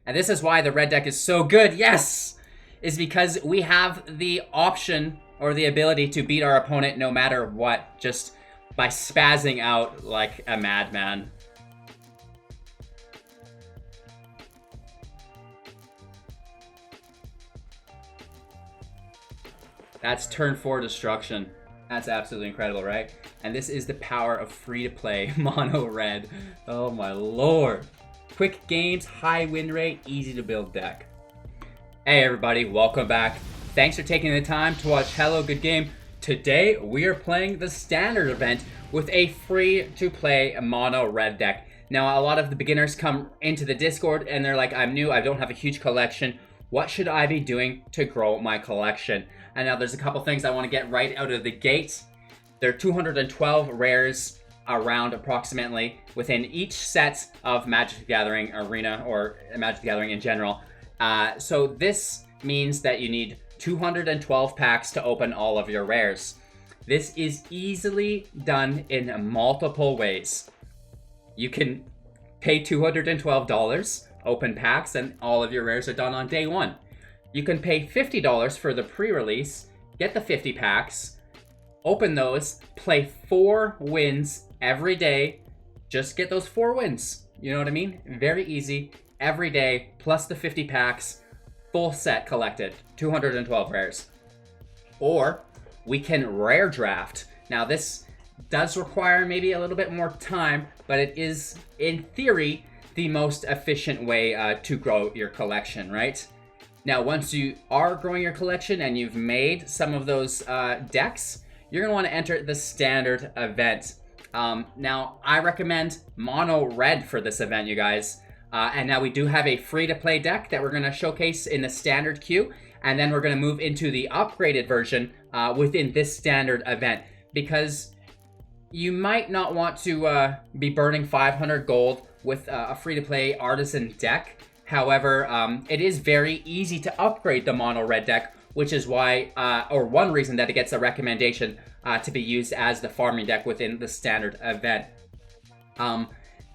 And this is why the red deck is so good, yes! Is because we have the option or the ability to beat our opponent no matter what, just by spazzing out like a madman. That's turn 4 destruction. That's absolutely incredible, right? And this is the power of free-to-play mono red. Oh my lord. Quick games, high win rate, easy to build deck. Hey everybody, welcome back. Thanks for taking the time to watch Hello Good Game. Today we are playing the standard event with a free-to-play mono red deck. Now a lot of the beginners come into the Discord and they're like, I'm new, I don't have a huge collection. What should I be doing to grow my collection? And now there's a couple things I want to get right out of the gate. There are 212 rares around approximately within each set of Magic the Gathering Arena or Magic the Gathering in general. So this means that you need 212 packs to open all of your rares. This is easily done in multiple ways. You can pay $212, open packs, and all of your rares are done on day one. You can pay $50 for the pre-release, get the 50 packs, open those, play 4 wins every day, just get those 4 wins. You know what I mean? Very easy, every day, plus the 50 packs, full set collected, 212 rares. Or we can rare draft. Now this does require maybe a little bit more time, but it is, in theory, the most efficient way to grow your collection, right? Now, once you are growing your collection and you've made some of those decks, you're going to want to enter the standard event. Now, I recommend mono red for this event, you guys. And now we do have a free-to-play deck that we're going to showcase in the standard queue. And then we're going to move into the upgraded version within this standard event. Because you might not want to be burning 500 gold with a free-to-play artisan deck. However, it is very easy to upgrade the mono red deck, which is why, or one reason that it gets a recommendation to be used as the farming deck within the standard event.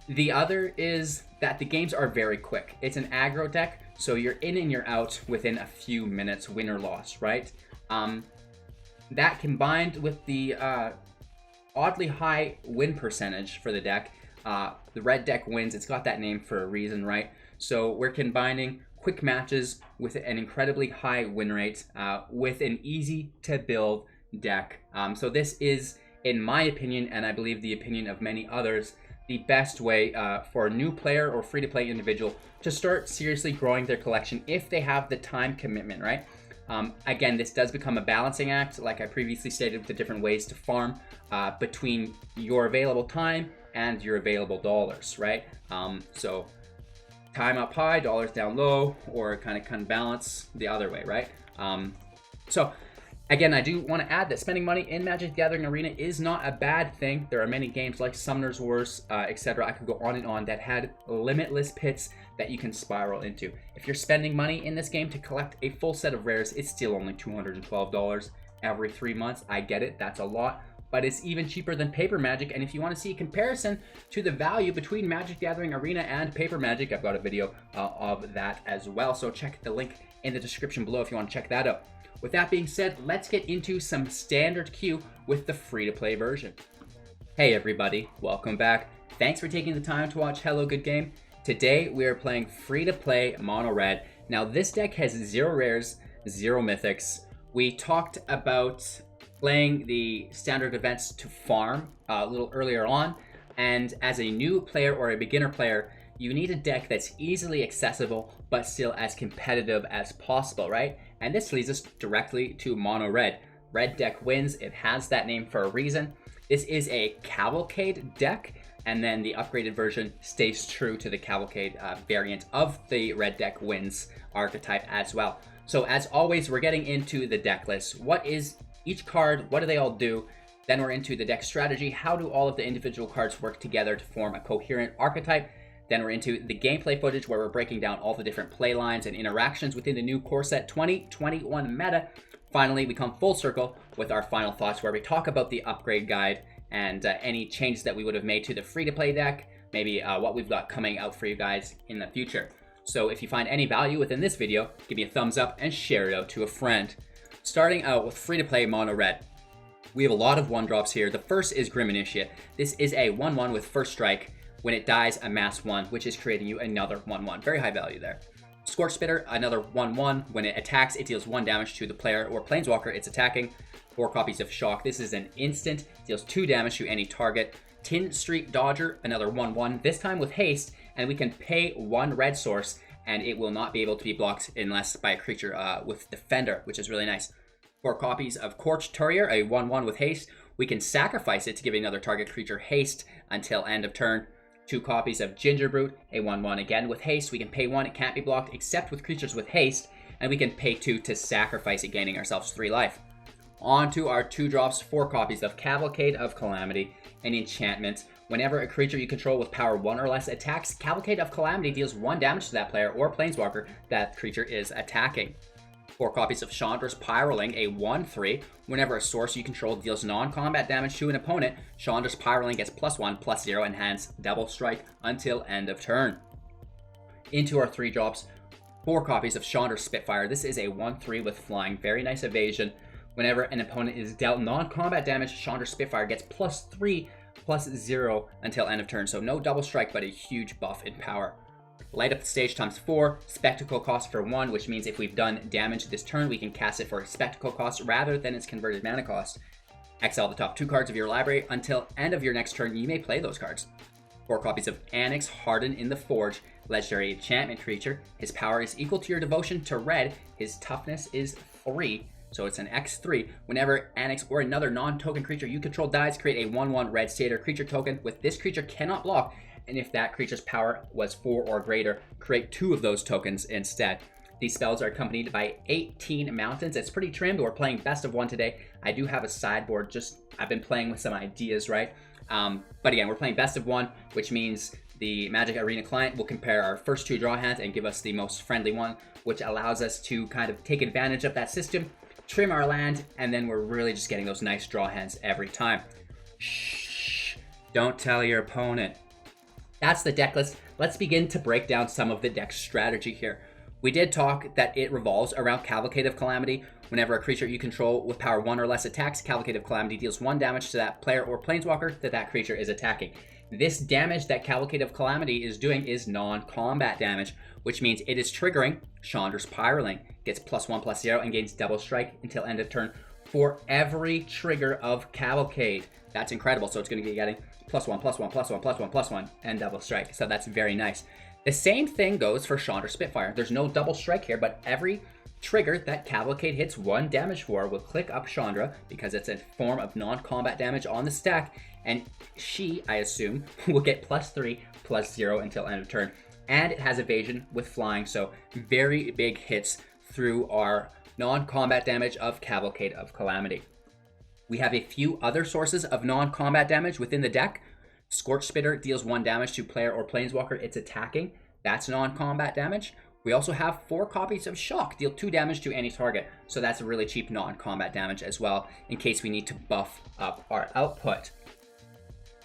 The other is that the games are very quick. It's an aggro deck, so you're in and you're out within a few minutes, win or loss, right? That combined with the oddly high win percentage for the deck, the red deck wins. It's got that name for a reason, right? So we're combining quick matches with an incredibly high win rate with an easy to build deck. So this is, in my opinion, and I believe the opinion of many others, the best way for a new player or free-to-play individual to start seriously growing their collection if they have the time commitment, right? Again, this does become a balancing act, like I previously stated, with the different ways to farm between your available time and your available dollars, right? So time up high, dollars down low, or kind of balance the other way, right? So again, I do want to add that spending money in Magic the Gathering Arena is not a bad thing. There are many games like Summoner's Wars, etc. I could go on and on that had limitless pits that you can spiral into. If you're spending money in this game to collect a full set of rares, it's still only $212 every 3 months. I get it, that's a lot, but it's even cheaper than Paper Magic. And if you want to see a comparison to the value between Magic the Gathering Arena and Paper Magic, I've got a video of that as well. So check the link in the description below if you want to check that out. With that being said, let's get into some standard queue with the free-to-play version. Hey everybody, welcome back. Thanks for taking the time to watch Hello Good Game. Today we are playing free-to-play mono red. Now this deck has 0 rares, 0 mythics. We talked about playing the standard events to farm a little earlier on, and as a new player or a beginner player, you need a deck that's easily accessible but still as competitive as possible, right? And this leads us directly to mono red. Red deck wins. It has that name for a reason. This is a Cavalcade deck, and then the upgraded version stays true to the Cavalcade variant of the red deck wins archetype as well. So as always, we're getting into the deck list. What is each card? What do they all do? Then we're into the deck strategy. How do all of the individual cards work together to form a coherent archetype? Then we're into the gameplay footage where we're breaking down all the different play lines and interactions within the new core set 2021 meta. Finally, we come full circle with our final thoughts where we talk about the upgrade guide and any changes that we would have made to the free-to-play deck, maybe what we've got coming out for you guys in the future. So if you find any value within this video, give me a thumbs up and share it out to a friend. Starting out with free-to-play mono red. We have a lot of 1-drops here. The first is Grim Initiate. This is a 1/1 with first strike. When it dies, amass 1, which is creating you another 1/1. Very high value there. Scorch Spitter, another 1/1. When it attacks, it deals 1 damage to the player or planeswalker it's attacking. 4 copies of Shock. This is an instant. Deals 2 damage to any target. Tin Street Dodger, another 1/1. This time with haste, and we can pay 1 red source, and it will not be able to be blocked unless by a creature with Defender, which is really nice. 4 copies of Corch Turrier, a 1/1 with haste. We can sacrifice it to give another target creature haste until end of turn. 2 copies of Gingerbrute, a 1/1 again with haste. We can pay 1, it can't be blocked except with creatures with haste, and we can pay 2 to sacrifice it, gaining ourselves 3 life. On to our 2-drops, 4 copies of Cavalcade of Calamity, an enchantment. Whenever a creature you control with power 1 or less attacks, Cavalcade of Calamity deals 1 damage to that player or planeswalker that creature is attacking. 4 copies of Chandra's Pyroling, a 1/3. Whenever a source you control deals non-combat damage to an opponent, Chandra's Pyroling gets +1/+0 and hence double strike until end of turn. Into our 3-drops, 4 copies of Chandra's Spitfire. This is a 1/3 with flying. Very nice evasion. Whenever an opponent is dealt non-combat damage, Chandra's Spitfire gets +3/+0 until end of turn. So no double strike, but a huge buff in power. Light up the stage ×4, spectacle cost for 1, which means if we've done damage this turn, we can cast it for a spectacle cost rather than its converted mana cost. Exile the top 2 cards of your library. Until end of your next turn, you may play those cards. 4 copies of Anax, Hardened in the Forge, legendary enchantment creature. His power is equal to your devotion to red. His toughness is 3, so it's an X3. Whenever Anax or another non-token creature you control dies, create a 1/1 red satyr creature token with this creature cannot block, and if that creature's power was 4 or greater, create 2 of those tokens instead. These spells are accompanied by 18 mountains. It's pretty trimmed. We're playing best of 1 today. I do have a sideboard, I've been playing with some ideas, right? But again, we're playing best of 1, which means the Magic Arena client will compare our first 2 draw hands and give us the most friendly one, which allows us to kind of take advantage of that system, trim our land, and then we're really just getting those nice draw hands every time. Shh, don't tell your opponent. That's the deck list. Let's begin to break down some of the deck strategy here. We did talk that it revolves around Cavalcade of Calamity. Whenever a creature you control with power 1 or less attacks, Cavalcade of Calamity deals 1 damage to that player or planeswalker that creature is attacking. This damage that Cavalcade of Calamity is doing is non-combat damage, which means it is triggering Chandra's Pyroling. Gets +1/+0 and gains double strike until end of turn for every trigger of Cavalcade. That's incredible. So it's going to be getting +1/+1/+1/+1/+1 and double strike. So that's very nice. The same thing goes for Chandra Spitfire. There's no double strike here, but every trigger that Cavalcade hits 1 damage for will click up Chandra because it's a form of non-combat damage on the stack, and she, I assume, will get +3/+0 until end of turn. And it has evasion with flying, so very big hits through our non-combat damage of Cavalcade of Calamity. We have a few other sources of non-combat damage within the deck. Scorch Spitter deals 1 damage to player or planeswalker it's attacking. That's non-combat damage. We also have 4 copies of Shock, deal 2 damage to any target. So that's a really cheap non-combat damage as well, in case we need to buff up our output.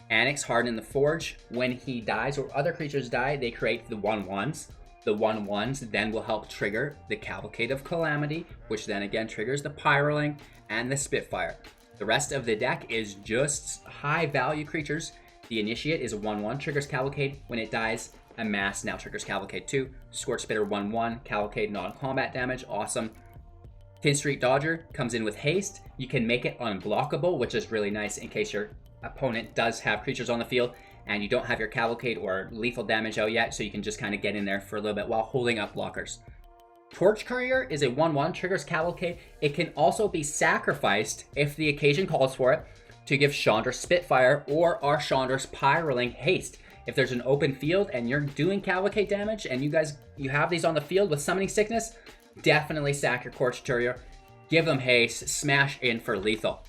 Anax, Hardened in the Forge. When he dies or other creatures die, they create the 1/1s. The 1/1s then will help trigger the Cavalcade of Calamity, which then again triggers the Pyroling and the Spitfire. The rest of the deck is just high value creatures. The Initiate is a 1/1, triggers Cavalcade. When it dies, Amass now triggers Cavalcade too. Scorch Spitter 1/1, Cavalcade non-combat damage, awesome. Tin Street Dodger comes in with haste. You can make it unblockable, which is really nice in case your opponent does have creatures on the field and you don't have your Cavalcade or lethal damage out yet, so you can just kind of get in there for a little bit while holding up blockers. Torch Courier is a 1/1, triggers Cavalcade. It can also be sacrificed if the occasion calls for it to give Chandra Spitfire or our Chandra's Pyroling haste. If there's an open field and you're doing Cavalcade damage and you have these on the field with Summoning Sickness, definitely sack your Torch Courier, give them haste, smash in for lethal.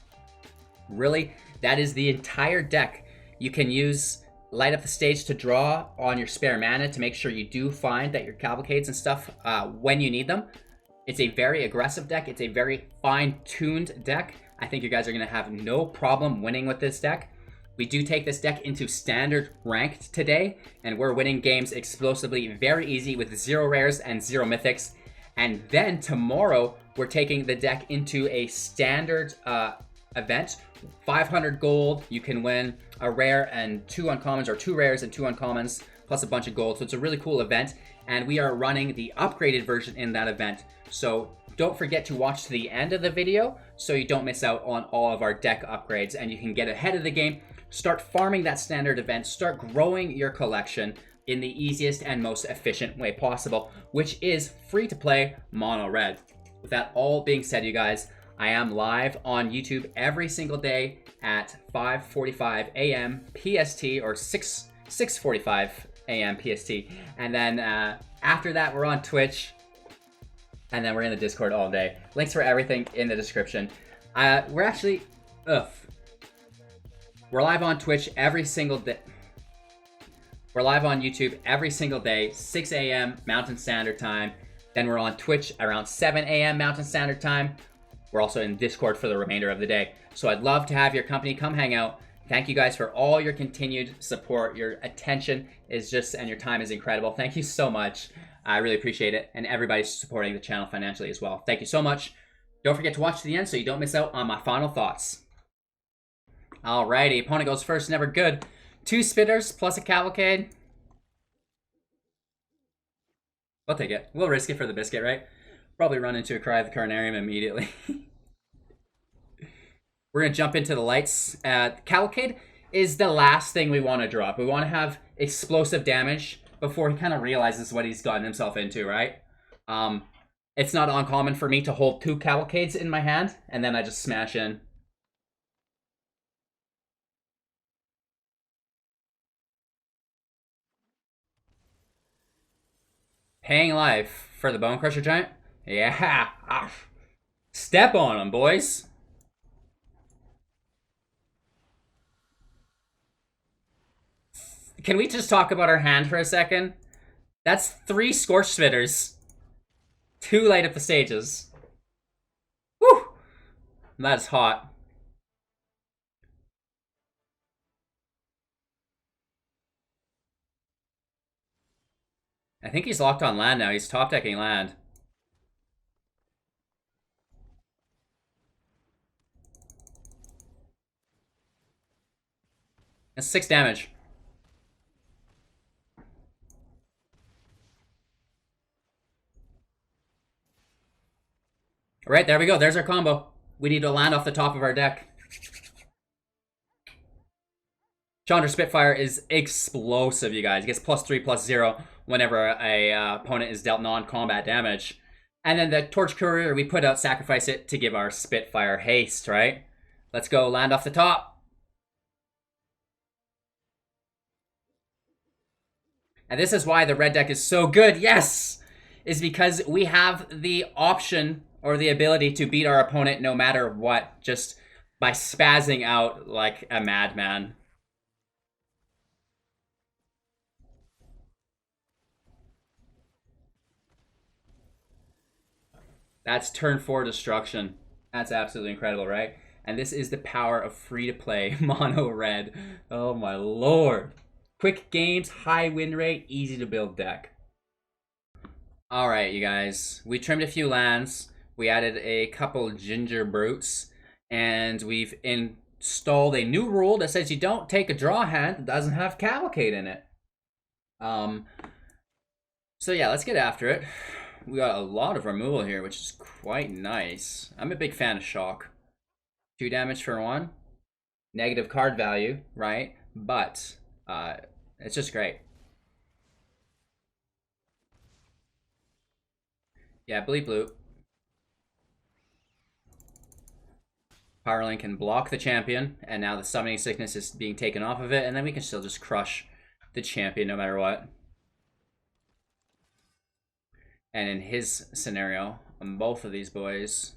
Really, that is the entire deck. You can use Light Up the Stage to draw on your spare mana to make sure you do find that your Cavalcades and stuff when you need them. It's a very aggressive deck. It's a very fine-tuned deck. I think you guys are going to have no problem winning with this deck. We do take this deck into standard ranked today, and we're winning games explosively, very easy with 0 rares and 0 mythics. And then tomorrow, we're taking the deck into a standard event. 500 gold, you can win a rare and 2 uncommons, or 2 rares and 2 uncommons, plus a bunch of gold. So it's a really cool event, and we are running the upgraded version in that event. So don't forget to watch to the end of the video so you don't miss out on all of our deck upgrades, and you can get ahead of the game, start farming that standard event, start growing your collection in the easiest and most efficient way possible, which is free to play mono red. With that all being said, you guys, I am live on YouTube every single day at 5:45 a.m. PST, or 6:45 a.m. PST. And then after that, we're on Twitch. And then we're in the Discord all day. Links for everything in the description. We're actually... We're live on Twitch every single day. We're live on YouTube every single day, 6 a.m. Mountain Standard Time. Then we're on Twitch around 7 a.m. Mountain Standard Time. We're also in Discord for the remainder of the day. So I'd love to have your company come hang out. Thank you guys for all your continued support. Your attention is just, and your time is incredible. Thank you so much. I really appreciate it. And everybody's supporting the channel financially as well. Thank you so much. Don't forget to watch to the end so you don't miss out on my final thoughts. Alrighty, opponent goes first, never good. 2 Spitters plus a Cavalcade. We'll take it. We'll risk it for the biscuit, right? Probably run into a Cry of the Carnarium immediately. We're going to jump into the lights. Cavalcade is the last thing we want to drop. We want to have explosive damage before he kind of realizes what he's gotten himself into, right? It's not uncommon for me to hold 2 Cavalcades in my hand, and then I just smash in. Paying life for the Bone Crusher Giant? Yeah! Step on him, boys! Can we just talk about our hand for a second? That's 3 Scorch Spitters. 2 light up the stages. Whew! That is hot. I think he's locked on land now. He's top decking land. That's 6 damage. Alright, there we go. There's our combo. We need to land off the top of our deck. Chandra Spitfire is explosive, you guys. It gets +3/+0 whenever a opponent is dealt non-combat damage. And then the Torch Courier, we put out, sacrifice it to give our Spitfire haste, right? Let's go land off the top. And this is why the red deck is so good. Yes! Is because we have the option or the ability to beat our opponent no matter what, just by spazzing out like a madman. That's turn 4 destruction. That's absolutely incredible, right? And this is the power of free-to-play mono red. Oh my lord. Quick games, high win rate, easy to build deck. Alright, you guys. We trimmed a few lands. We added a couple ginger brutes. And we've installed a new rule that says you don't take a draw hand that doesn't have Cavalcade in it. So yeah, let's get after it. We got a lot of removal here, which is quite nice. I'm a big fan of Shock. 2 damage for 1. Negative card value, right? But it's just great. Yeah, bleep bloop. Powerlink can block the champion, and now the summoning sickness is being taken off of it, and then we can still just crush the champion no matter what. And in his scenario, on both of these boys,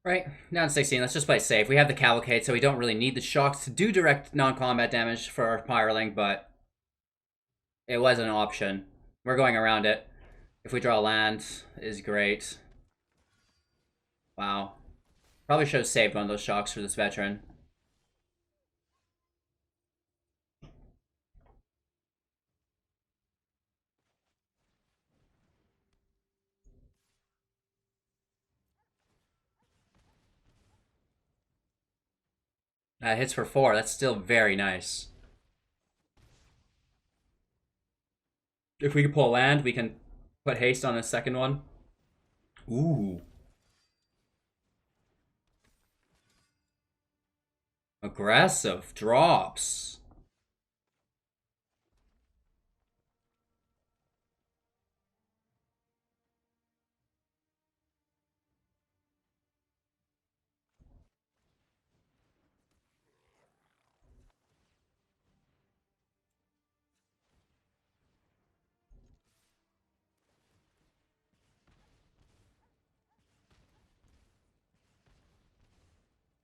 Right, down to 16. Let's just play safe. We have the Cavalcade, so we don't really need the shocks to do direct non-combat damage for our Pyroling, but it was an option. We're going around it. If we draw land, is great. Wow. Probably should have saved one of those shocks for this veteran. Hits for 4. That's still very nice. If we can pull land, we can put haste on the second one. Ooh. Aggressive drops.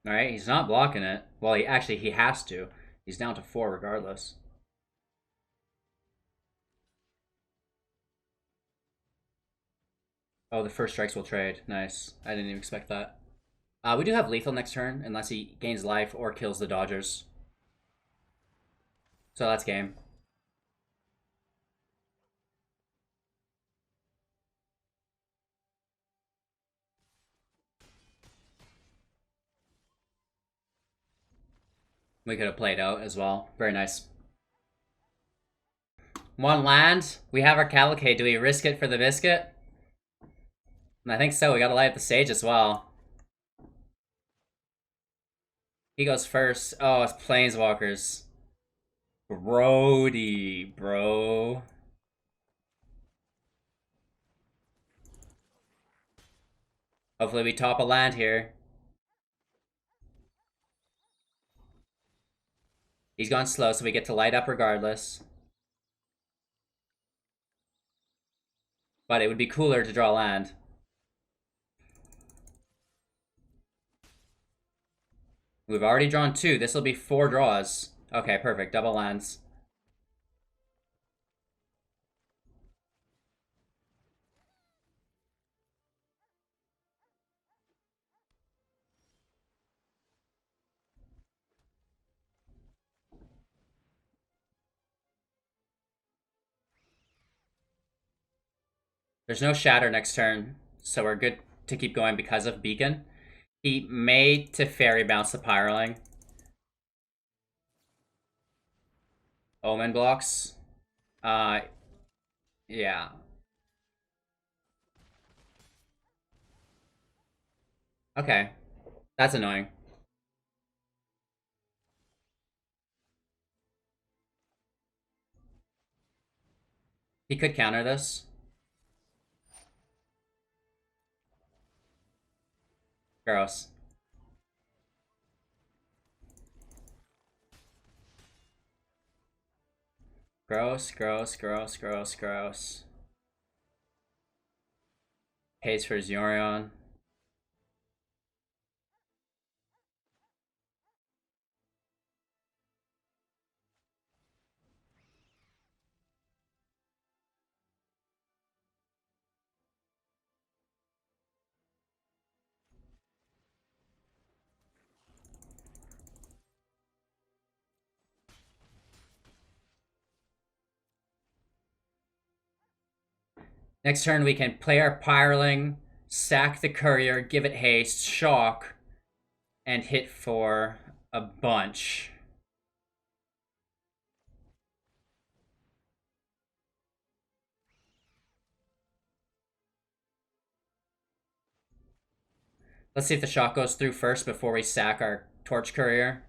Alright, he's not blocking it. Well, he has to. He's down to 4 regardless. Oh, the first strikes will trade. Nice. I didn't even expect that. We do have lethal next turn, unless he gains life or kills the Dodgers. So that's game. We could have played out as well. Very nice. One land. We have our Cavalcade. Do we risk it for the biscuit? I think so. We gotta light up the stage as well. He goes first. Oh, it's Planeswalkers. Brody, bro. Hopefully we top a land here. He's gone slow, so we get to light up regardless. But it would be cooler to draw land. We've already drawn 2. This will be 4 draws. Okay, perfect. Double lands. There's no Shatter next turn, so we're good to keep going because of Beacon. He may to Fairy bounce the Pyroling. Omen blocks. Yeah. Okay. That's annoying. He could counter this. Gross. Gross, gross, gross, gross, gross. Pays for Zorion. Next turn we can play our Pyroling, sack the Courier, give it haste, shock, and hit for a bunch. Let's see if the shock goes through first before we sack our Torch Courier.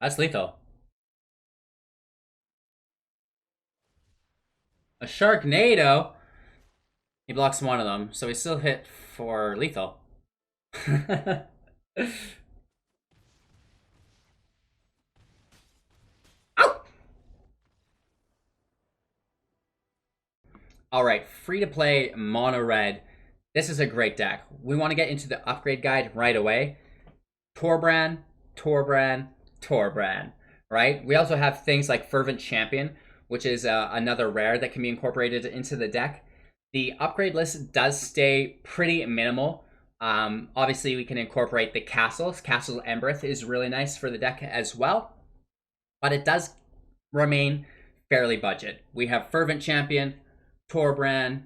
That's lethal. A Sharknado? He blocks one of them, so we still hit for lethal. All right, free to play mono red. This is a great deck. We want to get into the upgrade guide right away. Torbran, Torbran, Torbran, right? We also have things like Fervent Champion, which is another rare that can be incorporated into the deck. The upgrade list does stay pretty minimal. Obviously, we can incorporate the castles. Castle Embereth is really nice for the deck as well, but it does remain fairly budget. We have Fervent Champion, Torbran,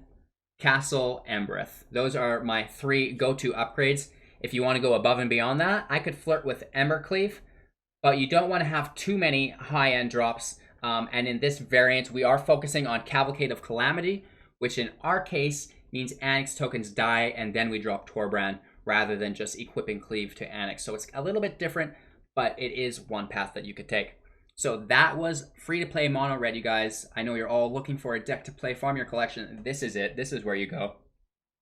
Castle, Embereth. Those are my 3 go-to upgrades. If you want to go above and beyond that, I could flirt with Embercleave, but you don't want to have too many high-end drops. And in this variant, we are focusing on Cavalcade of Calamity, which in our case means Anax tokens die, and then we drop Torbran rather than just equipping Cleave to Anax. So it's a little bit different, but it is one path that you could take. So that was free-to-play mono red, you guys. I know you're all looking for a deck to play, farm your collection. This is it. This is where you go.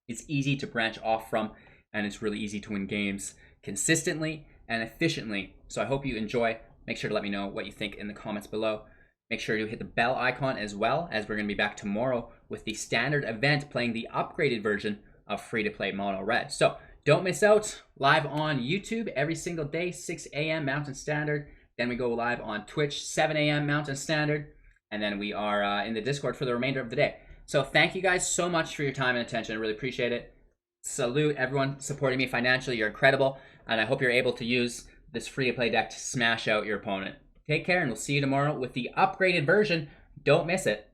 It's easy to branch off from, and it's really easy to win games consistently and efficiently. So I hope you enjoy. Make sure to let me know what you think in the comments below. Make sure to hit the bell icon as well, as we're going to be back tomorrow with the standard event playing the upgraded version of free-to-play mono red. So don't miss out. Live on YouTube every single day, 6 a.m. Mountain Standard. Then we go live on Twitch, 7 a.m. Mountain Standard. And then we are in the Discord for the remainder of the day. So thank you guys so much for your time and attention. I really appreciate it. Salute everyone supporting me financially. You're incredible. And I hope you're able to use this free-to-play deck to smash out your opponent. Take care, and we'll see you tomorrow with the upgraded version. Don't miss it.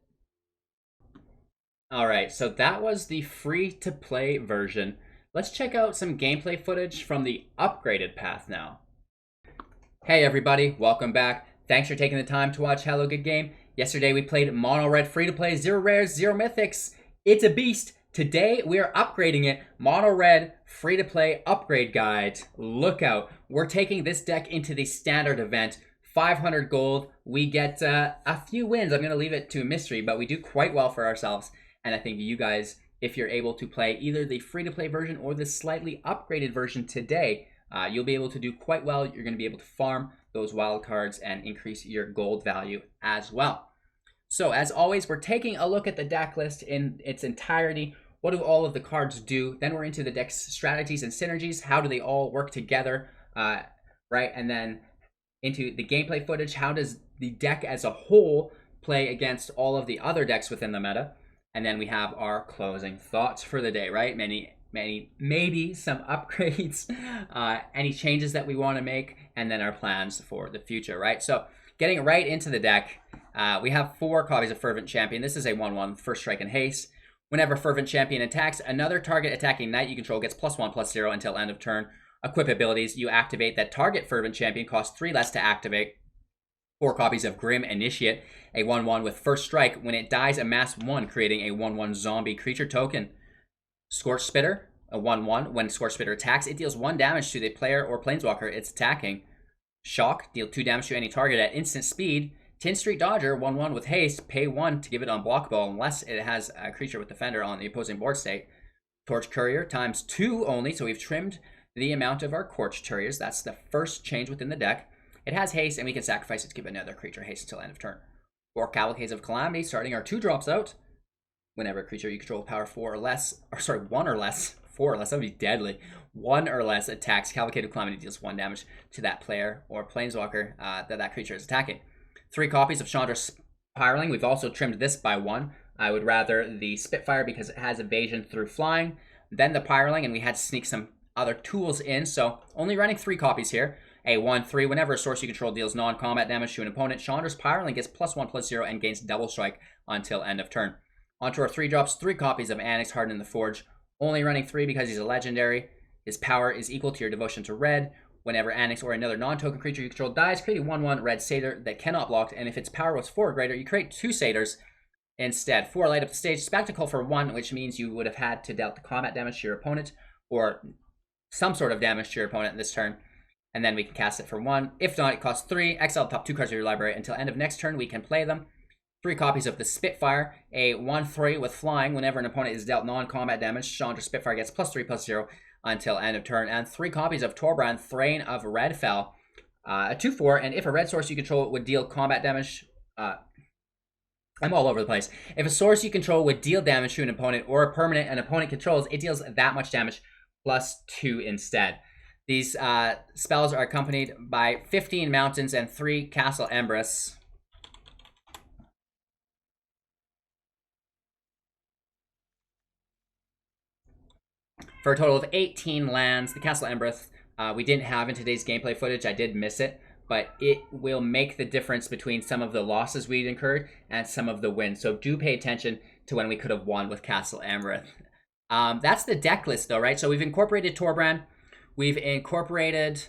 All right, so that was the free-to-play version. Let's check out some gameplay footage from the upgraded path now. Hey everybody, welcome back. Thanks for taking the time to watch Hello Good Game. Yesterday we played mono red free to play, 0 rares, 0 mythics. It's a beast. Today we are upgrading it. Mono red free to play upgrade guide. Look out. We're taking this deck into the standard event. 500 gold. We get a few wins. I'm going to leave it to a mystery, but we do quite well for ourselves. And I think you guys, if you're able to play either the free to play version or the slightly upgraded version today, you'll be able to do quite well. You're going to be able to farm those wild cards and increase your gold value as well. So as always, we're taking a look at the deck list in its entirety. What do all of the cards do? Then we're into the deck's strategies and synergies. How do they all work together, right? And then into the gameplay footage. How does the deck as a whole play against all of the other decks within the meta? And then we have our closing thoughts for the day, right? Maybe some upgrades, any changes that we want to make, and then our plans for the future, right? So getting right into the deck, we have 4 copies of Fervent Champion. This is a 1/1, first strike and haste. Whenever Fervent Champion attacks, another target attacking knight you control gets +1/+0 until end of turn. Equip abilities, you activate that target Fervent Champion, costs 3 less to activate. 4 copies of Grim Initiate, a 1/1 with first strike. When it dies, amass 1, creating a 1/1 zombie creature token. Scorch Spitter, a 1/1. When Scorch Spitter attacks, it deals 1 damage to the player or planeswalker it's attacking. Shock, deal 2 damage to any target at instant speed. Tin Street Dodger, 1/1 with haste, pay 1 to give it unblockable unless it has a creature with Defender on the opposing board state. Torch Courier, times 2 only, so we've trimmed the amount of our Torch Couriers. That's the first change within the deck. It has haste, and we can sacrifice it to give another creature haste until end of turn. 4 Cavalcades of Calamity, starting our 2 drops out. Whenever a creature you control with power 4 or less, or sorry, 1 or less, 4 or less, that would be deadly. 1 or less attacks, Cavalcade of Calamity deals 1 damage to that player or planeswalker that creature is attacking. 3 copies of Chandra Spiraling. We've also trimmed this by 1. I would rather the Spitfire because it has evasion through flying, then the Pyroling, and we had to sneak some other tools in, so only running 3 copies here. A 1/3, whenever a source you control deals non-combat damage to an opponent, Chandra's Pyroling gets +1/+0 and gains double strike until end of turn. Onto our 3 drops, 3 copies of Anax, Hardened in the Forge. Only running 3 because he's a legendary. His power is equal to your devotion to red. Whenever Anax or another non-token creature you control dies, create a 1/1 red satyr that cannot block, and if its power was 4 or greater, you create 2 satyrs instead. 4 light up the stage, Spectacle for 1, which means you would have had to dealt the combat damage to your opponent, or some sort of damage to your opponent this turn. And then we can cast it for 1. If not, it costs 3. Exile the top 2 cards of your library. Until end of next turn, we can play them. 3 copies of the Spitfire, a 1/3 with flying. Whenever an opponent is dealt non-combat damage, Chandra Spitfire gets +3/+0 until end of turn, and 3 copies of Torbrand, Thrain of Redfell, a 2/4, and if a red source you control would deal combat damage, I'm all over the place. If a source you control would deal damage to an opponent or a permanent an opponent controls, it deals that much damage +2 instead. These spells are accompanied by 15 mountains and 3 castle Empress. For a total of 18 lands. The Castle Empress we didn't have in today's gameplay footage. I did miss it, but it will make the difference between some of the losses we'd incurred and some of the wins. So do pay attention to when we could have won with Castle Empress. That's the deck list though, right? So we've incorporated Torbrand. We've incorporated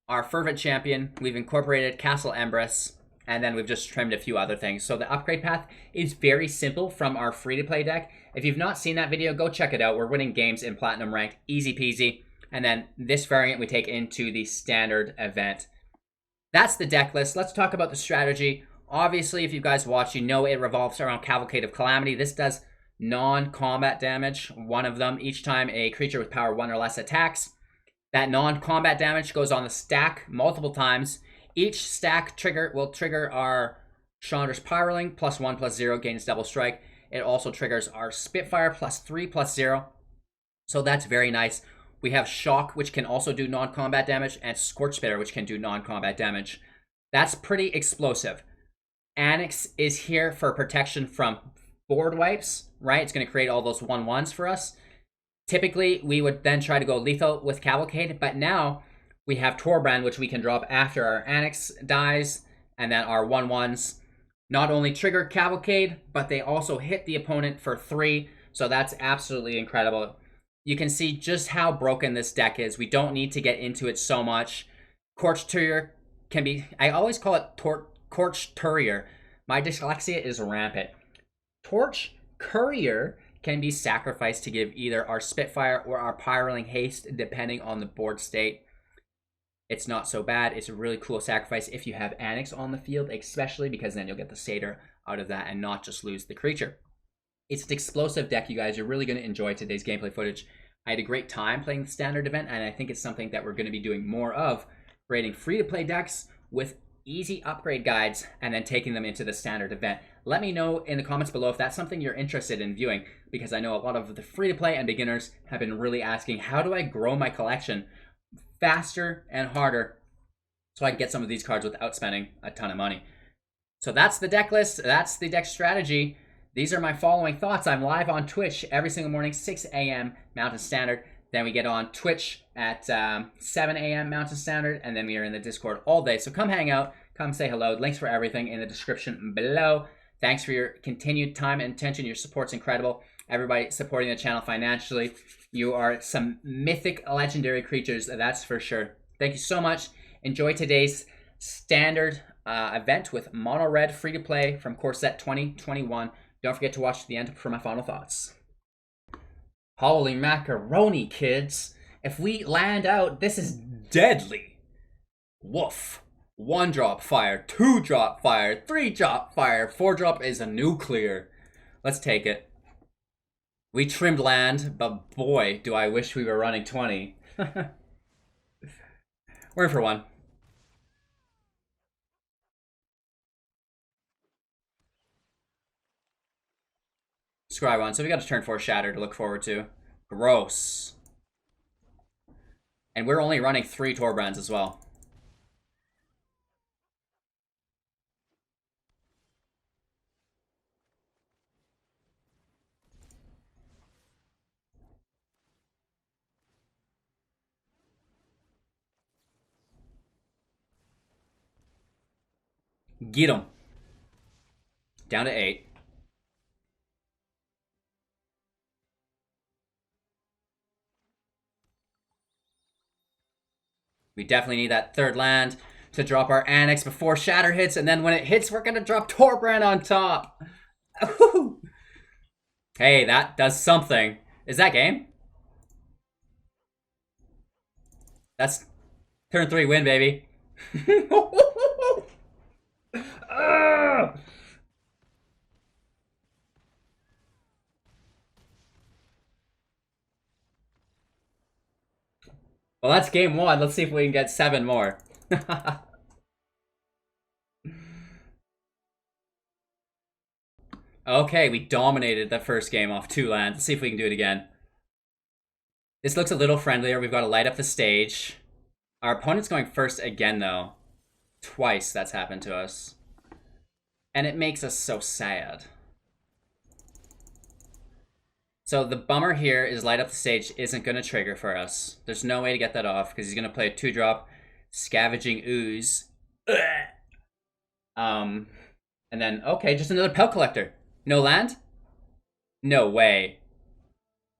our Fervent Champion. We've incorporated Castle Empress. And then we've just trimmed a few other things. So the upgrade path is very simple from our free-to-play deck. If you've not seen that video, go check it out. We're winning games in Platinum Ranked, easy peasy. And then this variant we take into the standard event. That's the deck list. Let's talk about the strategy. Obviously, if you guys watch, you know it revolves around Cavalcade of Calamity. This does non-combat damage, one of them, each time a creature with power 1 or less attacks. That non-combat damage goes on the stack multiple times. Each stack trigger will trigger our Chandra's Pyroling, +1/+0, gains double strike. It also triggers our Spitfire, +3/+0. So that's very nice. We have Shock, which can also do non-combat damage, and Scorch Spitter, which can do non-combat damage. That's pretty explosive. Anax is here for protection from board wipes, right? It's going to create all those 1/1s for us. Typically, we would then try to go lethal with Cavalcade, but now we have Torbrand, which we can drop after our Anax dies, and then our 1/1s not only trigger Cavalcade, but they also hit the opponent for 3, so that's absolutely incredible. You can see just how broken this deck is. We don't need to get into it so much. Torch Courier can be, I always call it Torch Courier. My dyslexia is rampant. Torch Courier can be sacrificed to give either our Spitfire or our Pyroling haste, depending on the board state. It's not so bad. It's a really cool sacrifice if you have Anax on the field, especially because then you'll get the Satyr out of that and not just lose the creature. It's an explosive deck, you guys. You're really going to enjoy today's gameplay footage. I had a great time playing the standard event, and I think it's something that we're going to be doing more of, creating free-to-play decks with easy upgrade guides and then taking them into the standard event. Let me know in the comments below if that's something you're interested in viewing, because I know a lot of the free-to-play and beginners have been really asking, how do I grow my collection faster and harder so I can get some of these cards without spending a ton of money? So that's the deck list. That's the deck strategy. These are my following thoughts. I'm live on Twitch every single morning, 6 a.m. Mountain Standard. Then we get on Twitch at 7 a.m. Mountain Standard, and then we are in the Discord all day. So come hang out, come say hello. Links for everything in the description below. Thanks for your continued time and attention. Your support's incredible. Everybody supporting the channel financially. You are some mythic legendary creatures, that's for sure. Thank you so much. Enjoy today's standard event with Mono Red free to play from core set 2021. Don't forget to watch to the end for my final thoughts. Holy macaroni, kids. If we land out, this is deadly. Woof. 1-drop fire, 2-drop fire, 3-drop fire, 4-drop is a nuclear. Let's take it. We trimmed land, but boy, do I wish we were running 20. We're in for one. Scry one. So we got a turn 4 Shatter to look forward to. Gross. And we're only running 3 Torbrands as well. Get him. Down to 8. We definitely need that 3rd land to drop our Anax before Shatter hits, and then when it hits, we're going to drop Torbrand on top. Hey, that does something. Is that game? That's turn 3 win, baby. Well, that's game one. Let's see if we can get 7 more. Okay, we dominated the first game off 2 lands. Let's see if we can do it again. This looks a little friendlier. We've got to light up the stage. Our opponent's going first again, though. Twice that's happened to us. And it makes us so sad. So the bummer here is light up the stage isn't going to trigger for us. There's no way to get that off because he's going to play a 2-drop Scavenging Ooze. And then, okay, just another Pelt Collector. No land? No way.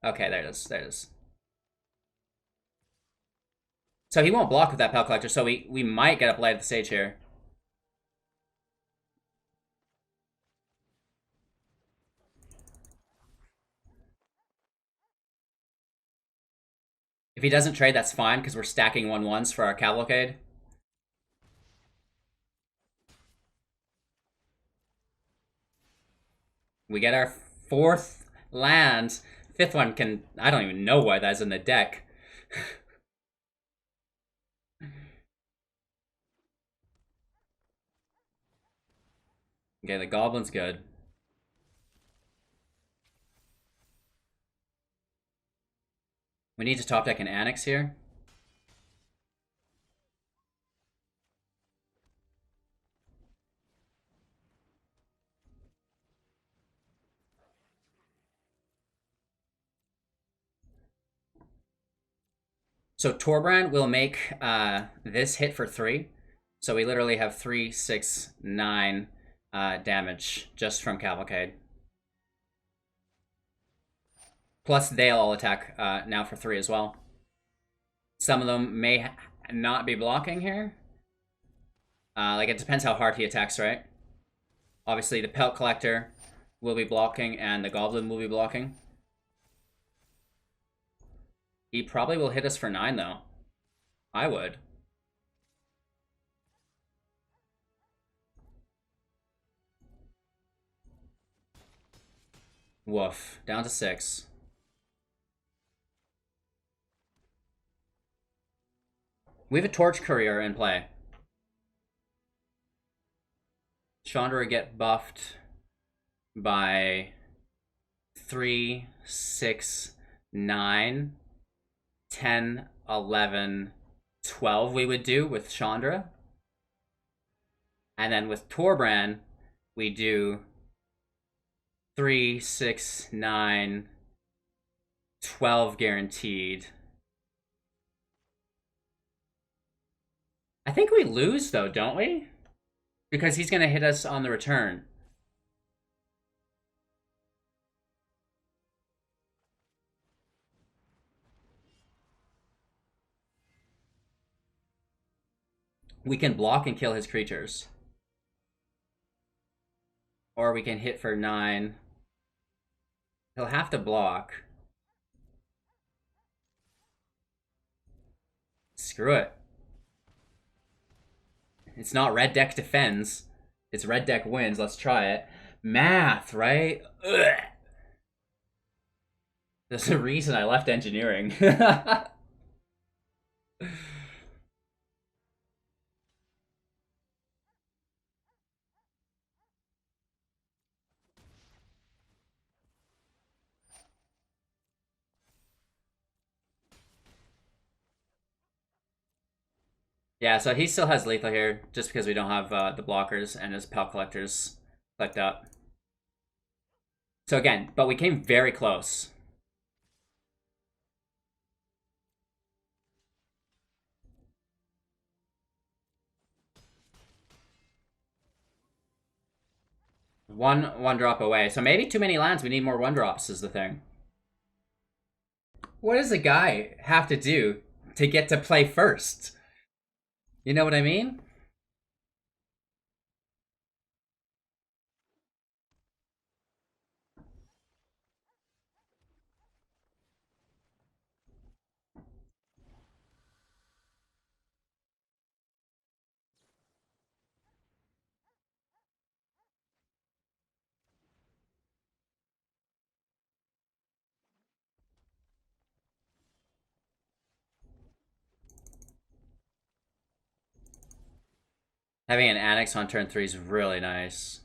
Okay, there it is. There it is. So he won't block with that Pelt Collector, so we might get up light at the stage here. If he doesn't trade, that's fine, because we're stacking 1/1s for our Cavalcade. We get our 4th land. 5th one can... I don't even know why that's in the deck. Okay, the Goblin's good. We need to top deck an Anax here. So Torbrand will make this hit for 3. So we literally have 3, 6, 9 damage just from Cavalcade. Plus they'll all attack now for 3 as well. Some of them may not be blocking here. Like it depends how hard he attacks, right? Obviously the Pelt Collector will be blocking and the Goblin will be blocking. He probably will hit us for 9 though. I would. Woof. Down to 6. We have a Torch Courier in play. Chandra get buffed by 3, 6, 9, 10, 11, 12 we would do with Chandra. And then with Torbrand, we do 3, 6, 9, 12 guaranteed. I think we lose though, don't we? Because he's going to hit us on the return. We can block and kill his creatures. Or we can hit for 9. He'll have to block. Screw it. It's not red deck defends. It's red deck wins. Let's try it. Math, right? Ugh. There's a reason I left engineering. Yeah, so he still has lethal here, just because we don't have the blockers and his Pelt Collectors clicked up. So again, but we came very close. One drop away. So maybe too many lands. We need more 1-drops is the thing. What does a guy have to do to get to play first? You know what I mean? Having an Anax on turn 3 is really nice.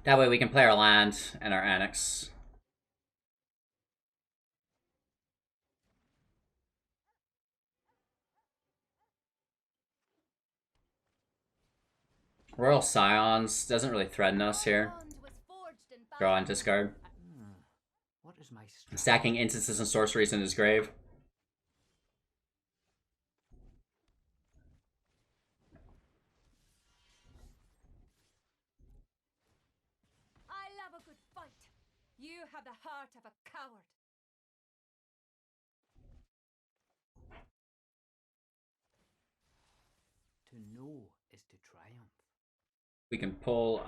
That way we can play our land and our Anax. Royal Scions doesn't really threaten us here. Draw and discard. Stacking instances and sorceries in his grave. I love a good fight. You have the heart of a coward. To know is to triumph. We can pull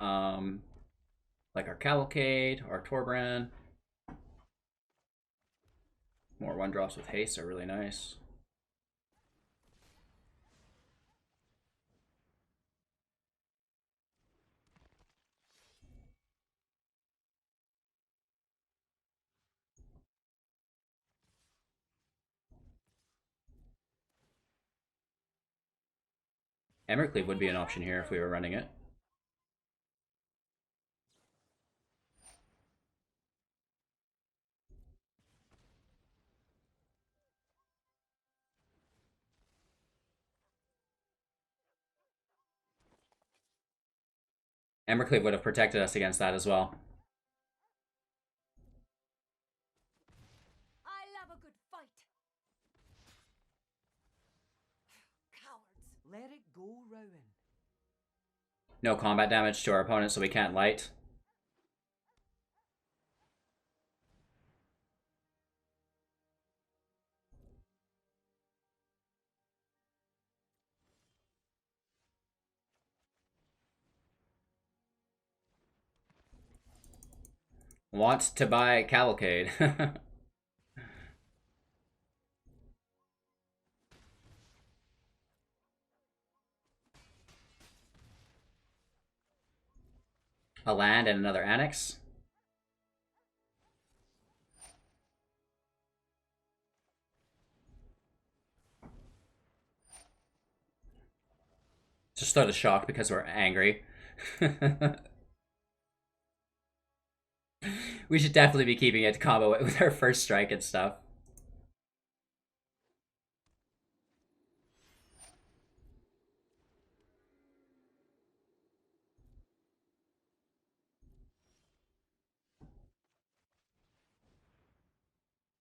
like our Cavalcade, our Torbran. More 1-drops with haste are really nice. Embercleave would be an option here if we were running it. Embercleave would have protected us against that as well. I love a good fight. Cowards. Let it go, Rowan. No combat damage to our opponent, so we can't light. Want to buy Cavalcade. A land and another Anax. Just throw the shock because we're angry. We should definitely be keeping it to combo with our first strike and stuff.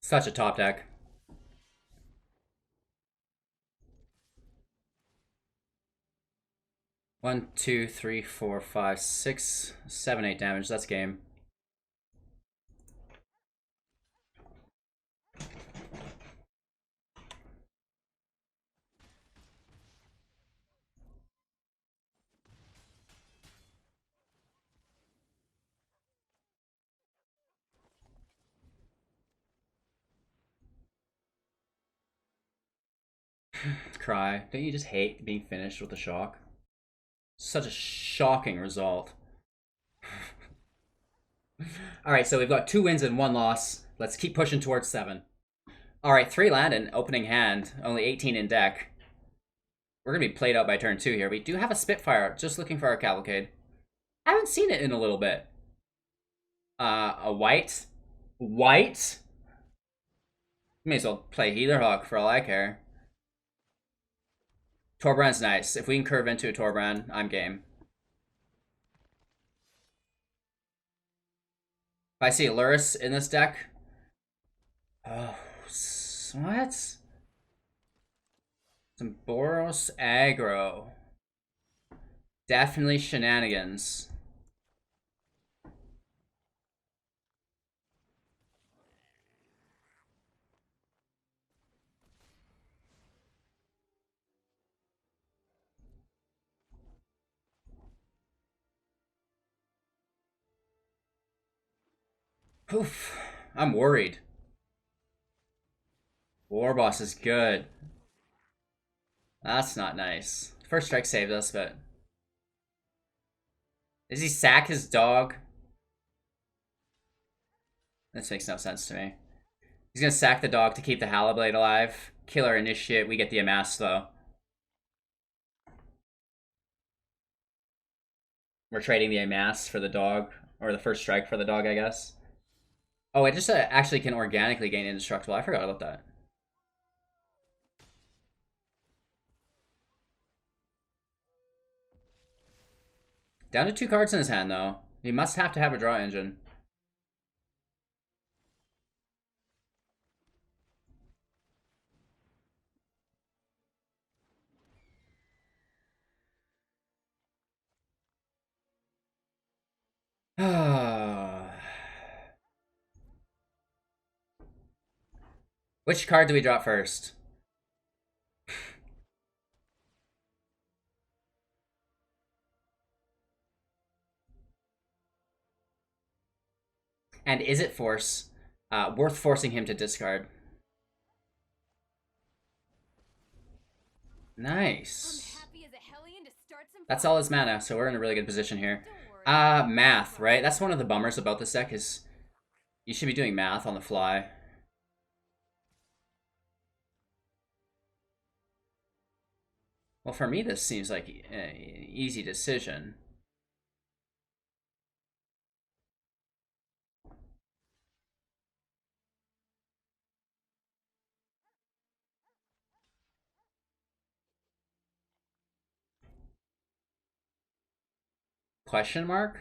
Such a top deck. One, two, three, four, five, six, 7, 8 damage. That's game. Cry. Don't you just hate being finished with a shock? Such a shocking result. Alright, so we've got 2 wins and 1 loss. Let's keep pushing towards 7. Alright, 3 land in opening hand. Only 18 in deck. We're going to be played out by turn 2 here. We do have a Spitfire. Just looking for our Cavalcade. I haven't seen it in a little bit. A white? White? May as well play Healer Hawk for all I care. Torbran's nice. If we can curve into a Torbran, I'm game. If I see Luris in this deck... Oh, what? Some Boros aggro. Definitely shenanigans. Oof. I'm worried. War Boss is good. That's not nice. First strike saved us, but... Does he sack his dog? This makes no sense to me. He's gonna sack the dog to keep the Halablade alive. Kill our initiate, we get the Amass though. We're trading the Amass for the dog. Or the first strike for the dog, I guess. Oh, it just actually can organically gain indestructible. I forgot about that. Down to 2 cards in his hand, though. He must have to have a draw engine. Which card do we drop first? And is it worth forcing him to discard? Nice. That's all his mana, so we're in a really good position here. Math, right? That's one of the bummers about this deck is you should be doing math on the fly. Well, for me, this seems like an easy decision. Question mark?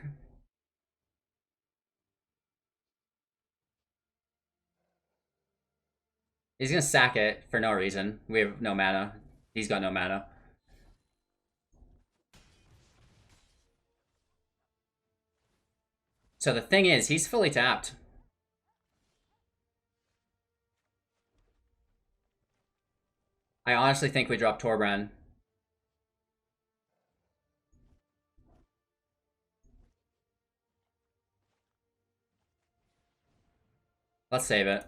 He's gonna sack it for no reason. We have no mana. He's got no mana. So the thing is, he's fully tapped. I honestly think we drop Torbrand. Let's save it.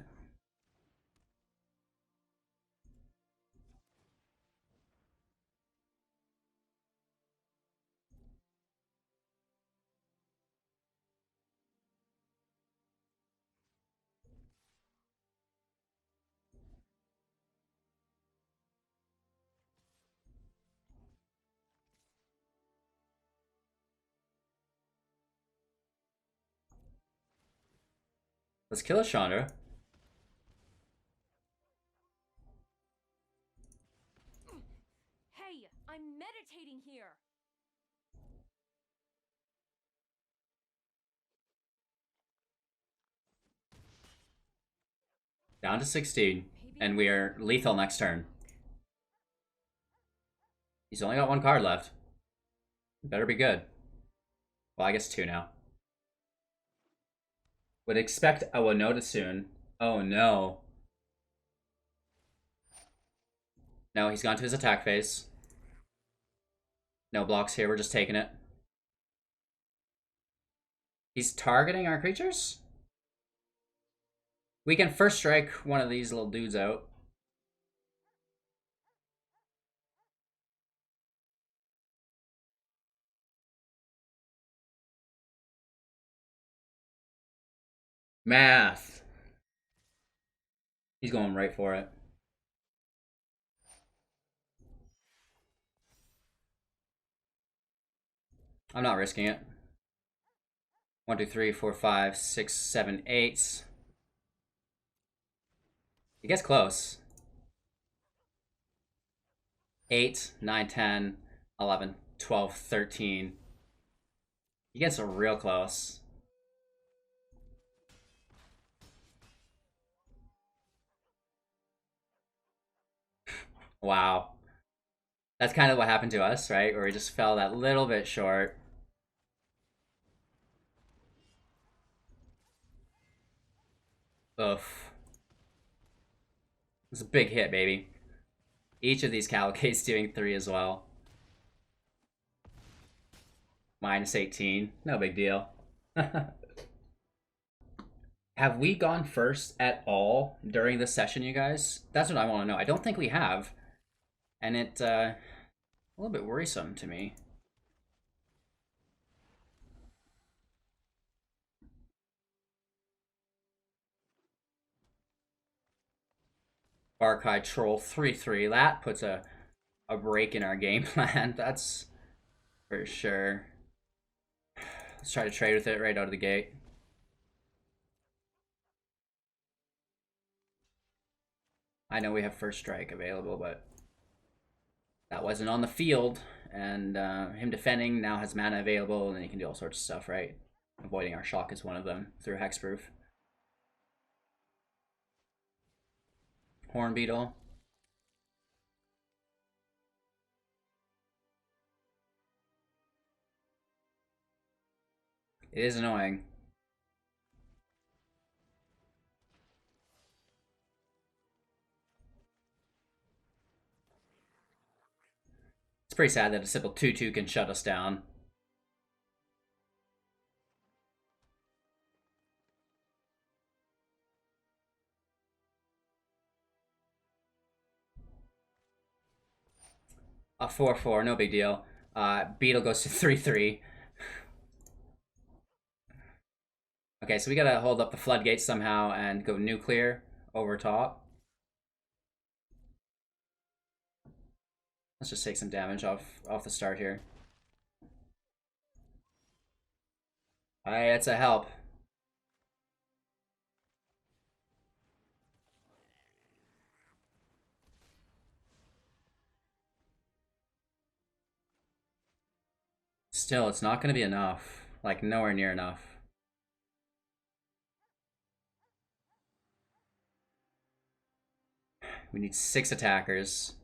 Let's kill a Chandra. Hey, I'm meditating here. Down to 16. And we are lethal next turn. He's only got 1 card left. Better be good. Well, I guess 2 now. Would expect a Winota soon. Oh no. No, he's gone to his attack phase. No blocks here, we're just taking it. He's targeting our creatures? We can first strike one of these little dudes out. Math. He's going right for it. I'm not risking it. 1, 2, 3, 4, 5, 6, 7, 8. He gets close. 8, 9, 10, 11, 12, 13. He gets real close. Wow. That's kind of what happened to us, right? Where we just fell that little bit short. Oof. It's a big hit, baby. Each of these Cavalcades doing 3 as well. Minus 18. No big deal. Have we gone first at all during the session, you guys? That's what I want to know. I don't think we have. And it's a little bit worrisome to me. Barkai Troll 3-3. That puts a break in our game plan. That's for sure. Let's try to trade with it right out of the gate. I know we have first strike available, but that wasn't on the field. And him defending now has mana available, and then he can do all sorts of stuff, right? Avoiding our shock is one of them through Hexproof. Horn Beetle. It is annoying. It's pretty sad that a simple 2-2 can shut us down. A 4-4, no big deal. Beetle goes to 3-3. Okay, so we gotta hold up the floodgates somehow and go nuclear over top. Let's just take some damage off the start here. Alright, that's a help. Still, it's not gonna be enough. Like, nowhere near enough. We need 6 attackers,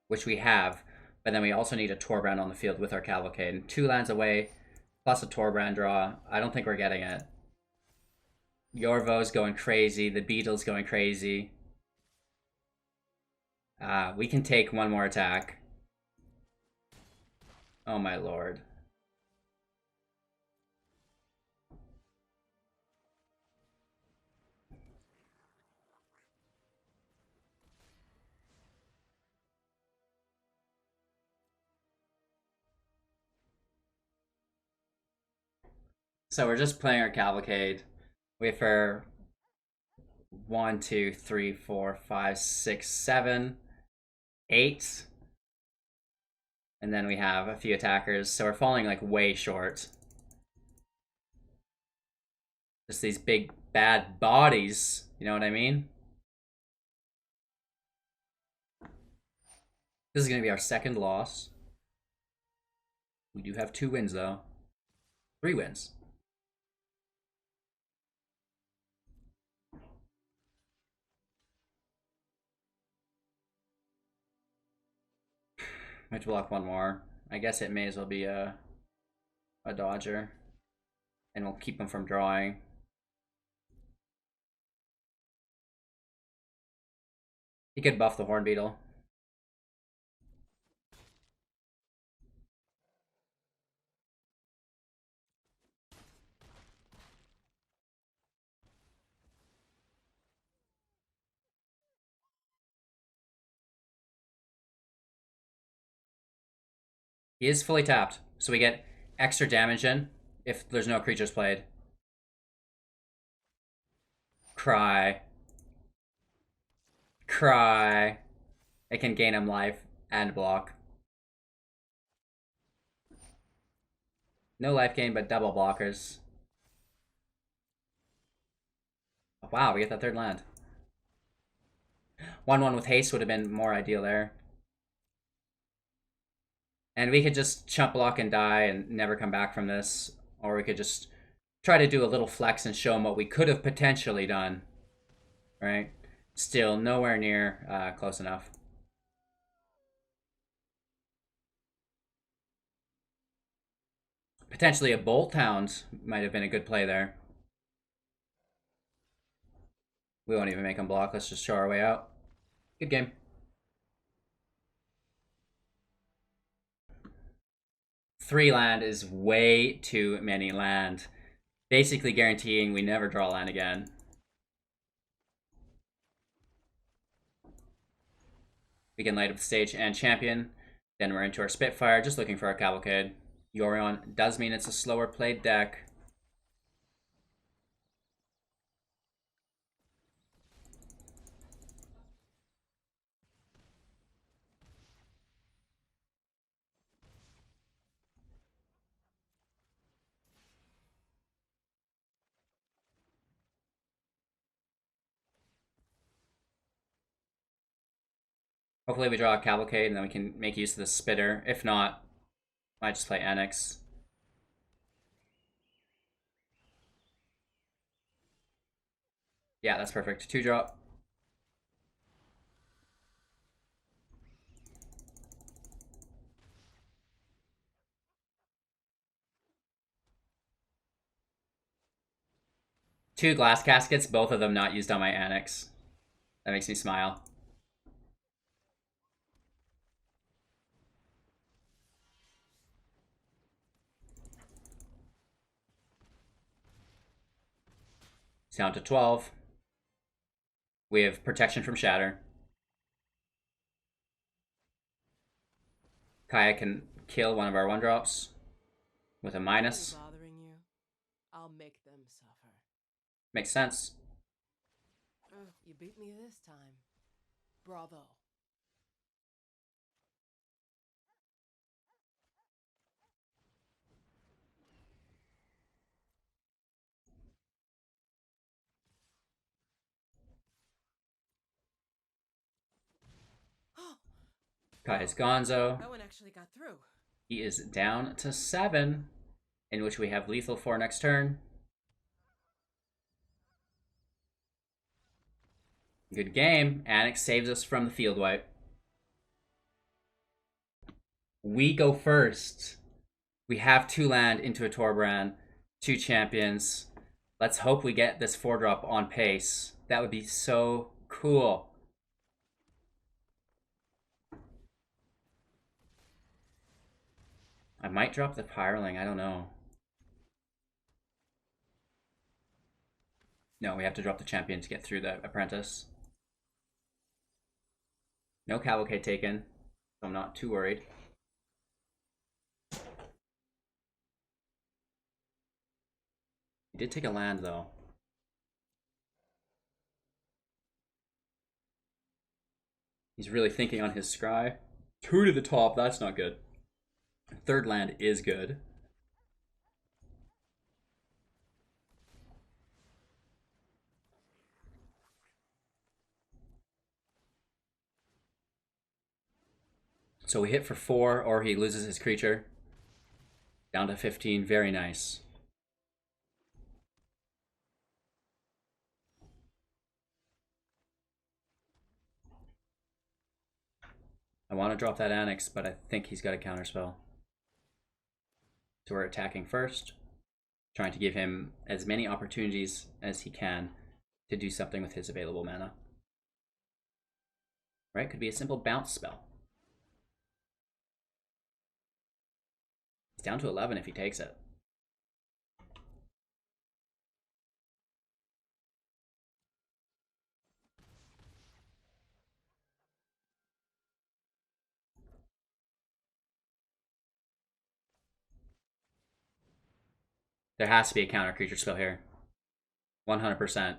which we have, but then we also need a Torbrand on the field with our Cavalcade. And 2 lands away, plus a Torbrand draw. I don't think we're getting it. Yorvo's going crazy. The Beetle's going crazy. We can take 1 more attack. Oh my lord. So we're just playing our Cavalcade. Wait for 1, 2, 3, 4, 5, 6, 7, 8. And then we have a few attackers. So we're falling like way short. Just these big bad bodies. You know what I mean? This is going to be our second loss. We do have 2 wins though. 3 wins. We have to block 1 more. I guess it may as well be a dodger. And we'll keep him from drawing. He could buff the Horn Beetle. He is fully tapped, so we get extra damage in if there's no creatures played. Cry. Cry. It can gain him life and block. No life gain, but double blockers. Wow, we get that 3rd land. 1-1 with haste would have been more ideal there. And we could just chump block and die and never come back from this. Or we could just try to do a little flex and show them what we could have potentially done. Right? Still nowhere near close enough. Potentially a Bolt Hound might have been a good play there. We won't even make them block. Let's just show our way out. Good game. Three land is way too many land. Basically guaranteeing we never draw land again. We can light up the stage and champion. Then we're into our Spitfire, just looking for our Cavalcade. Yorion does mean it's a slower played deck. Hopefully we draw a Cavalcade and then we can make use of the Spitter. If not, I might just play Anax. Yeah, that's perfect. 2-drop. Two glass caskets, both of them not used on my Anax. That makes me smile. It's down to 12. We have protection from Shatter. Kaya can kill one of our 1-drops with a minus. Bothering you? I'll make them suffer. Makes sense. You beat me this time. Bravo. Kaya's Gonzo. That one actually got through. He is down to 7, in which we have lethal for next turn. Good game. Anax saves us from the field wipe. We go first. We have 2 land into a Torbran, 2 champions. Let's hope we get this 4-drop on pace. That would be so cool. I might drop the Pyroling, I don't know. No, we have to drop the champion to get through the apprentice. No Cavalcade taken, so I'm not too worried. He did take a land though. He's really thinking on his scry. 2 to the top, that's not good. 3rd land is good. So we hit for 4, or he loses his creature. Down to 15, very nice. I want to drop that Anax, but I think he's got a counterspell. So we're attacking first, trying to give him as many opportunities as he can to do something with his available mana. Right? Could be a simple bounce spell. He's down to 11 if he takes it. There has to be a counter creature spell here. 100%.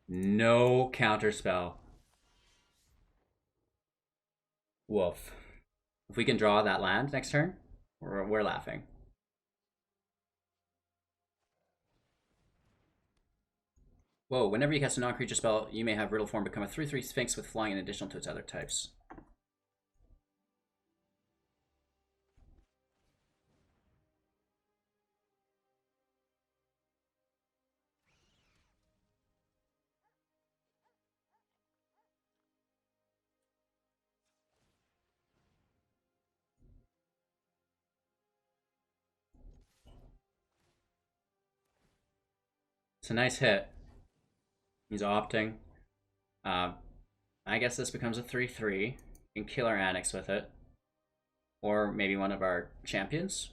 No counter spell. Woof. If we can draw that land next turn, we're laughing. Whoa, whenever you cast a non-creature spell, you may have Riddle Form become a 3/3 Sphinx with flying in addition to its other types. It's a nice hit. He's opting. I guess this becomes a 3/3. We can kill our Anax with it. Or maybe one of our champions.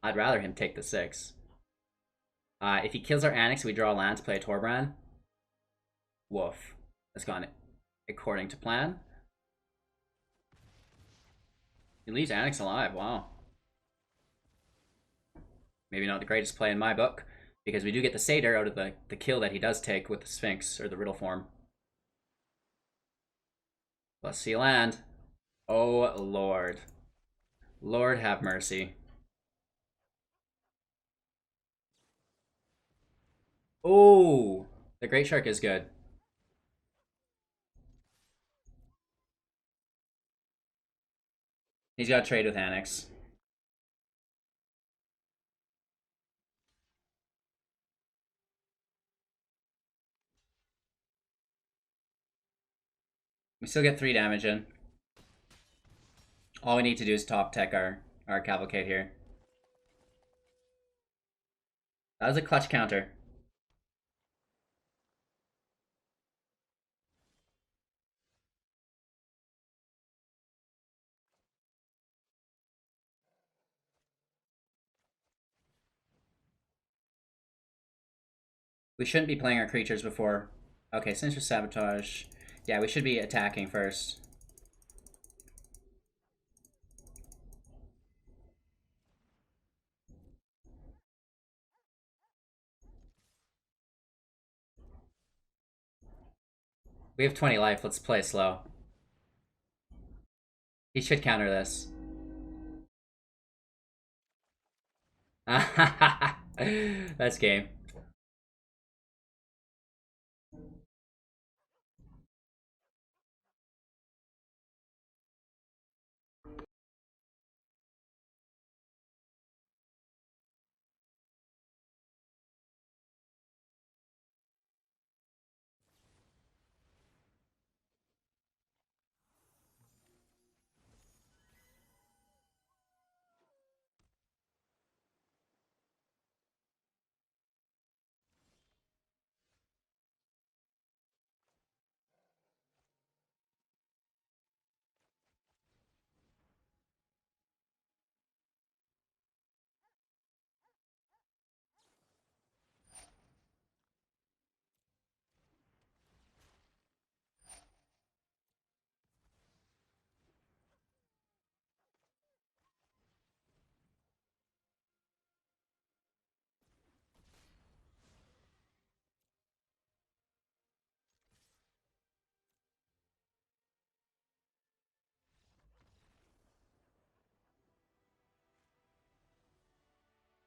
I'd rather him take the 6. If he kills our Anax, we draw a land to play a Torbran. Woof. That's gone according to plan. He leaves Anax alive, wow. Maybe not the greatest play in my book, because we do get the Satyr out of the kill that he does take with the Sphinx, or the Riddle form. Let's see land. Oh, Lord. Lord have mercy. Oh, the Great Shark is good. He's got to trade with Anax. We still get 3 damage in. All we need to do is top tech our Cavalcade here. That was a clutch counter. We shouldn't be playing our creatures before. Okay, Sinister Sabotage. Yeah, we should be attacking first. We have 20 life. Let's play slow. He should counter this. That's game.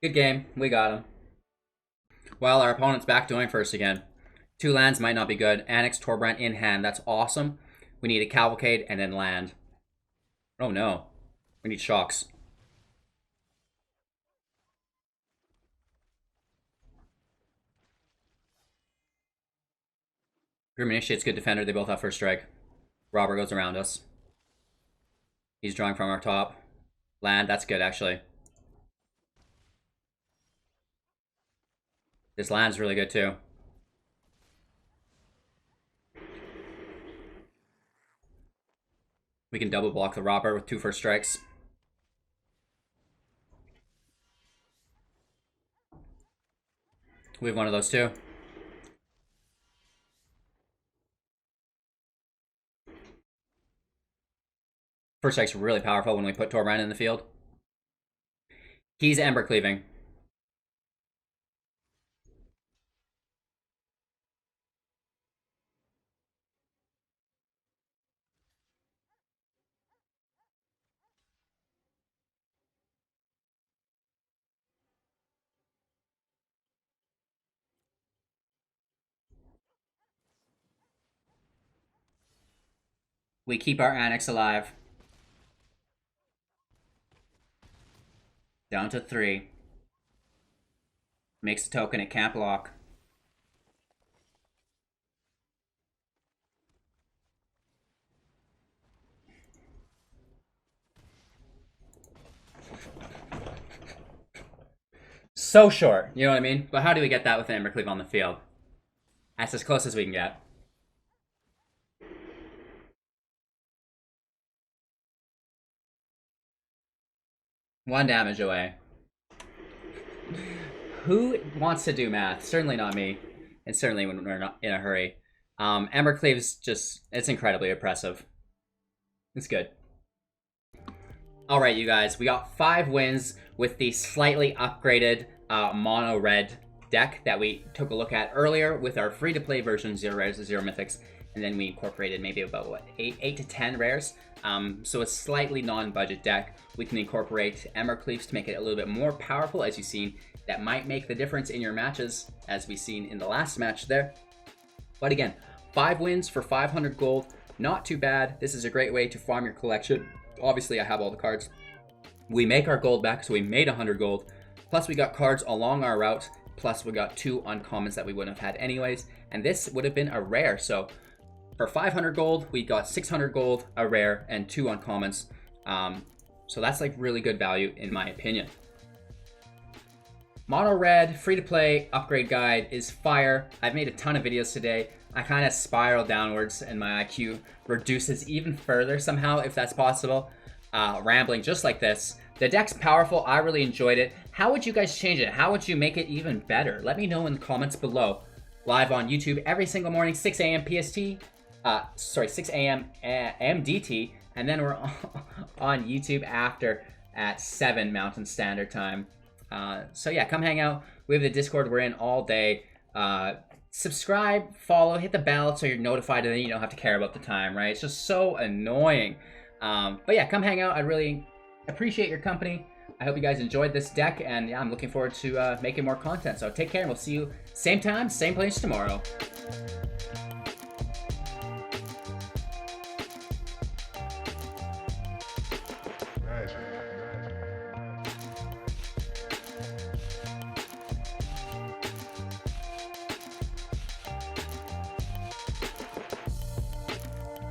Good game. We got him. Well, our opponent's back doing first again. 2 lands might not be good. Anax, Torbrand in hand. That's awesome. We need a Cavalcade and then land. Oh no. We need shocks. Grim Initiate's good defender. They both have first strike. Robber goes around us. He's drawing from our top. Land. That's good, actually. This land's really good, too. We can double block the Robber with 2 first strikes. We have one of those, too. First strike's really powerful when we put Torbrand in the field. He's Ember Cleaving. We keep our Anax alive. Down to 3. Makes the token, it can't block. So short, you know what I mean? But how do we get that with an Embercleave on the field? That's as close as we can get. One damage away. Who wants to do math? Certainly not me. And certainly when we're not in a hurry. Embercleave's just, it's incredibly oppressive. It's good. Alright, you guys, we got 5 wins with the slightly upgraded mono red deck that we took a look at earlier with our free-to-play version, 0 rares, 0 mythics, and then we incorporated maybe about, what, 8 to 10 rares? So a slightly non-budget deck. We can incorporate Embercleaves to make it a little bit more powerful, as you've seen. That might make the difference in your matches, as we've seen in the last match there. But again, 5 wins for 500 gold, not too bad. This is a great way to farm your collection. Obviously, I have all the cards. We make our gold back, so we made 100 gold. Plus, we got cards along our route. Plus, we got 2 uncommons that we wouldn't have had anyways. And this would have been a rare. So, for 500 gold, we got 600 gold, a rare, and 2 uncommons. So that's like really good value, in my opinion. Mono red, free-to-play upgrade guide is fire. I've made a ton of videos today. I kind of spiral downwards and my IQ reduces even further somehow, if that's possible. Rambling just like this. The deck's powerful. I really enjoyed it. How would you guys change it? How would you make it even better? Let me know in the comments below. Live on YouTube every single morning, 6 a.m. PST. 6 a.m. MDT. And then we're on YouTube after at 7 Mountain Standard Time. So yeah, come hang out. We have the Discord. We're in all day. Subscribe, follow, hit the bell so you're notified, and then you don't have to care about the time, right? It's just so annoying. But yeah, come hang out. I really appreciate your company. I hope you guys enjoyed this deck, and yeah, I'm looking forward to making more content. So take care, and we'll see you same time, same place tomorrow.